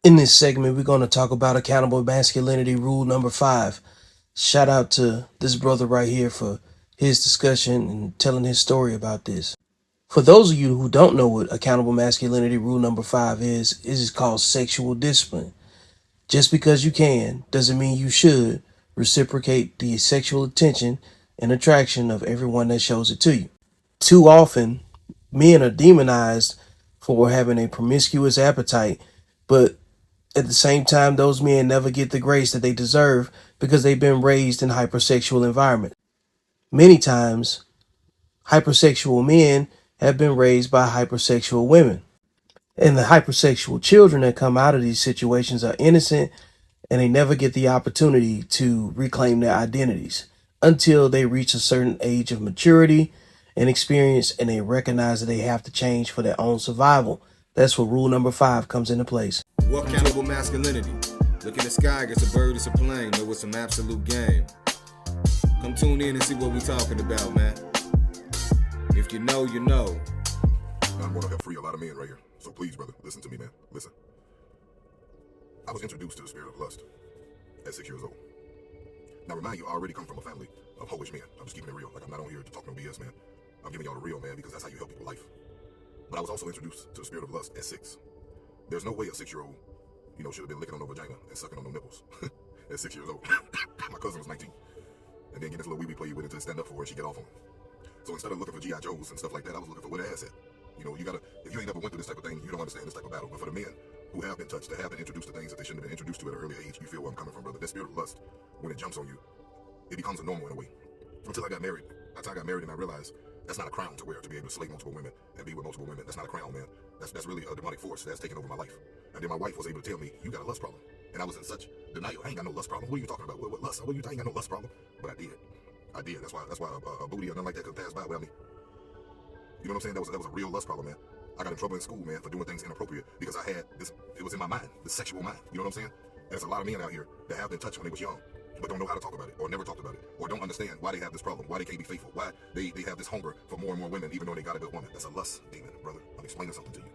In this segment, we're going to talk about accountable masculinity rule number 5. Shout out to this brother right here for his discussion and telling his story about this. For those of you who don't know what accountable masculinity rule number 5 is, it is called sexual discipline. Just because you can doesn't mean you should reciprocate the sexual attention and attraction of everyone that shows it to you. Too often, men are demonized for having a promiscuous appetite, but at the same time, those men never get the grace that they deserve because they've been raised in hypersexual environments. Many times, hypersexual men have been raised by hypersexual women. And the hypersexual children that come out of these situations are innocent and they never get the opportunity to reclaim their identities until they reach a certain age of maturity and experience and they recognize that they have to change for their own survival. That's where rule number 5 comes into place. What accountable masculinity? Look in the sky, gets a bird, it's a plane, know it's some absolute game. Come tune in and see what we talking about, man. If you know, you know. I'm going to help free a lot of men right here. So please, brother, listen to me, man. Listen. I was introduced to the spirit of lust at 6 years old. Now, remind you, I already come from a family of hoish men. I'm just keeping it real. Like, I'm not on here to talk no BS, man. I'm giving y'all the real, man, because that's how you help people life. But I was also introduced to the spirit of lust at 6. There's no way a 6-year-old, should have been licking on no vagina and sucking on no nipples at 6 years old. My cousin was 19. And then get this little wee played with it to stand up for her and she get off on him. So instead of looking for G.I. Joes and stuff like that, I was looking for where the ass at. You gotta, if you ain't never went through this type of thing, you don't understand this type of battle. But for the men who have been touched, that have been introduced to things that they shouldn't have been introduced to at an early age, you feel where I'm coming from, brother. That spirit of lust, when it jumps on you, it becomes a normal in a way. Until I got married. Until I got married and I realized that's not a crown to wear, to be able to slay multiple women and be with multiple women. That's not a crown, man. That's really a demonic force that's taken over my life. And then my wife was able to tell me, you got a lust problem. And I was in such denial. I ain't got no lust problem. What are you talking about? What lust? What are you talking? I ain't got no lust problem. But I did. I did. That's why a booty or nothing like that could pass by without me. You know what I'm saying? That was a real lust problem, man. I got in trouble in school, man, for doing things inappropriate because I had this. It was in my mind, the sexual mind. You know what I'm saying? And there's a lot of men out here that have been touched when they was young, but don't know how to talk about it, or never talked about it, or don't understand why they have this problem, why they can't be faithful, why they have this hunger for more and more women, even though they got a good woman. That's a lust demon, brother. I'm explaining something to you.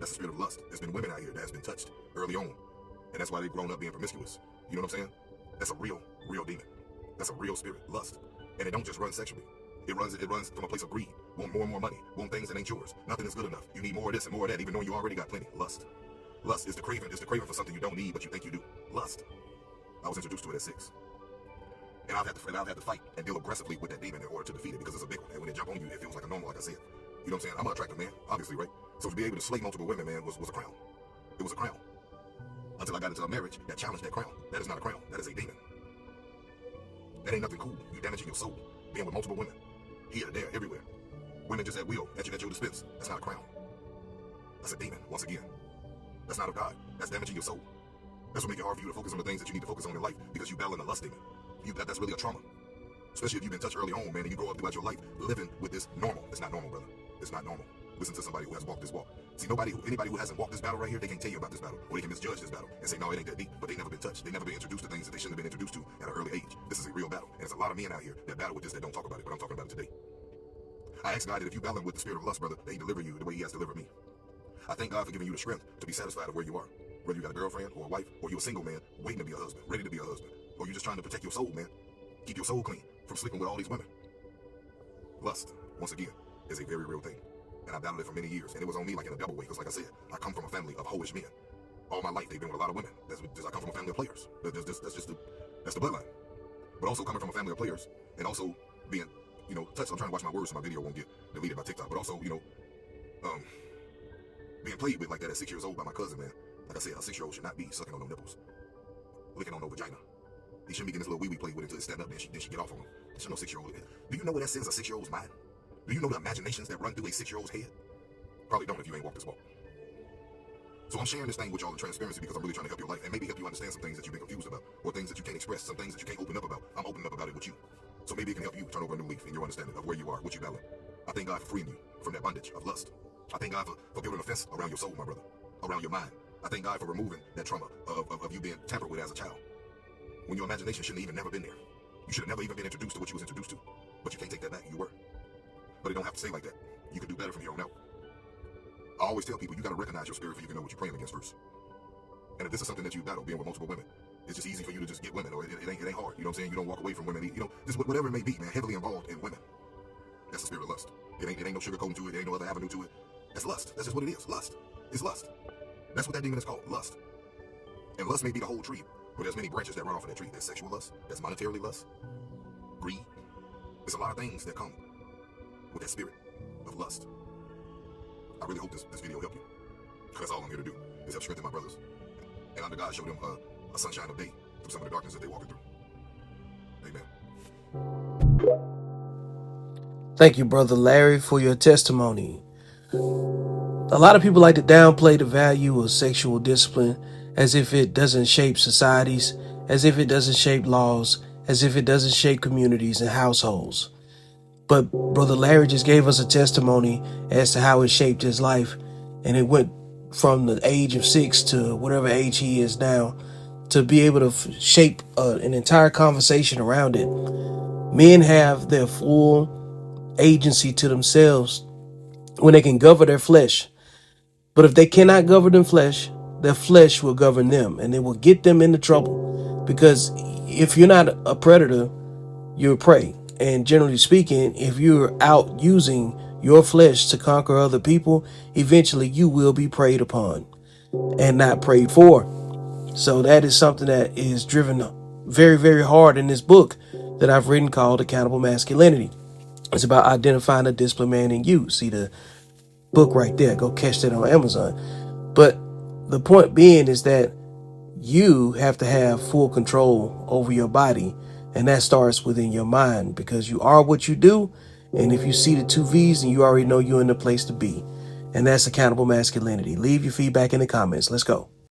That's the spirit of lust. There's been women out here that has been touched early on, and that's why they've grown up being promiscuous. You know what I'm saying? That's a real demon. That's a real spirit, lust, and it don't just run sexually. It runs from a place of greed, want more and more money, want things that ain't yours. Nothing is good enough. You need more of this and more of that, even though you already got plenty. Lust. Lust is the craving. It's the craving for something you don't need, but you think you do. Lust. I was introduced to it at 6. And I've had to fight and deal aggressively with that demon in order to defeat it because it's a big one. And when it jump on you, it feels like a normal, like I said. You know what I'm saying? I'm an attractive man, obviously, right? So to be able to slay multiple women, man, was a crown. It was a crown. Until I got into a marriage that challenged that crown. That is not a crown. That is a demon. That ain't nothing cool. You damaging your soul. Being with multiple women. Here, there, everywhere. Women just at will, at your dispense. That's not a crown. That's a demon, once again. That's not of God. That's damaging your soul. That's what makes it hard for you to focus on the things that you need to focus on in life because you battling a lust demon. That's really a trauma. Especially if you've been touched early on, man, and you grow up throughout your life living with this normal. It's not normal, brother. It's not normal. Listen to somebody who has walked this walk. See, anybody who hasn't walked this battle right here, they can't tell you about this battle, or they can misjudge this battle and say, no, it ain't that deep. But they never been touched. They never been introduced to things that they shouldn't have been introduced to at an early age. This is a real battle, and there's a lot of men out here that battle with this that don't talk about it, but I'm talking about it today. I ask God that if you battling with the spirit of lust, brother, that He deliver you the way He has delivered me. I thank God for giving you the strength to be satisfied of where you are, whether you got a girlfriend or a wife, or you're a single man waiting to be a husband, ready to be a husband, or you're just trying to protect your soul, man. Keep your soul clean from sleeping with all these women. Lust, once again, is a very real thing. And I battled it for many years. And it was on me like in a double way. Because like I said, I come from a family of hoish men. All my life, they've been with a lot of women. I come from a family of players. That's the bloodline. But also coming from a family of players. And also being, touched. I'm trying to watch my words so my video won't get deleted by TikTok. But also, being played with like that at 6 years old by my cousin, man. Like I said, a 6-year-old should not be sucking on no nipples. Licking on no vagina. He shouldn't be getting this little wee played with until it stand up, then she get off on him. There's no 6-year-old. Do you know what that sends a 6-year-old's mind? Do you know the imaginations that run through a 6-year-old's head? Probably don't if you ain't walked this walk. So I'm sharing this thing with y'all in transparency because I'm really trying to help your life and maybe help you understand some things that you've been confused about or things that you can't express, some things that you can't open up about. I'm opening up about it with you. So maybe it can help you turn over a new leaf in your understanding of where you are, what you battling. I thank God for freeing you from that bondage of lust. I thank God for building a fence around your soul, my brother, around your mind. I thank God for removing that trauma of you being tampered with as a child. When your imagination shouldn't have even never been there. You should have never even been introduced to what you was introduced to. But you can't take that back. You were. But it don't have to stay like that. You can do better from here on out. I always tell people you got to recognize your spirit for you can know what you're praying against first. And if this is something that you battle, being with multiple women, it's just easy for you to just get women, or it ain't hard. You know what I'm saying? You don't walk away from women. You know, just whatever it may be, man. Heavily involved in women. That's the spirit of lust. It ain't no sugarcoating to it. There ain't no other avenue to it. That's lust. That's just what it is. Lust. It's lust. That's what that demon is called. Lust. And lust may be the whole tree, but there's many branches that run off of that tree. There's sexual lust. There's monetarily lust. Greed. There's a lot of things that come with that spirit of lust. I really hope this video helped you. That's all I'm here to do, is help strengthen my brothers. And under God, show them a sunshine of day through some of the darkness that they're walking through. Amen. Thank you, Brother Larry, for your testimony. A lot of people like to downplay the value of sexual discipline as if it doesn't shape societies, as if it doesn't shape laws, as if it doesn't shape communities and households. But Brother Larry just gave us a testimony as to how it shaped his life, and it went from the age of 6 to whatever age he is now to be able to shape an entire conversation around it. Men have their full agency to themselves when they can govern their flesh. But if they cannot govern their flesh will govern them, and it will get them into trouble. Because if you're not a predator, you're prey. And generally speaking, if you're out using your flesh to conquer other people, eventually you will be preyed upon and not prayed for. So that is something that is driven very, very hard in this book that I've written called Accountable Masculinity. It's about identifying a disciplined man in you. See the book right there. Go catch that on Amazon. But the point being is that you have to have full control over your body. And that starts within your mind, because you are what you do. And if you see the 2 V's, then you already know you're in the place to be. And that's accountable masculinity. Leave your feedback in the comments. Let's go.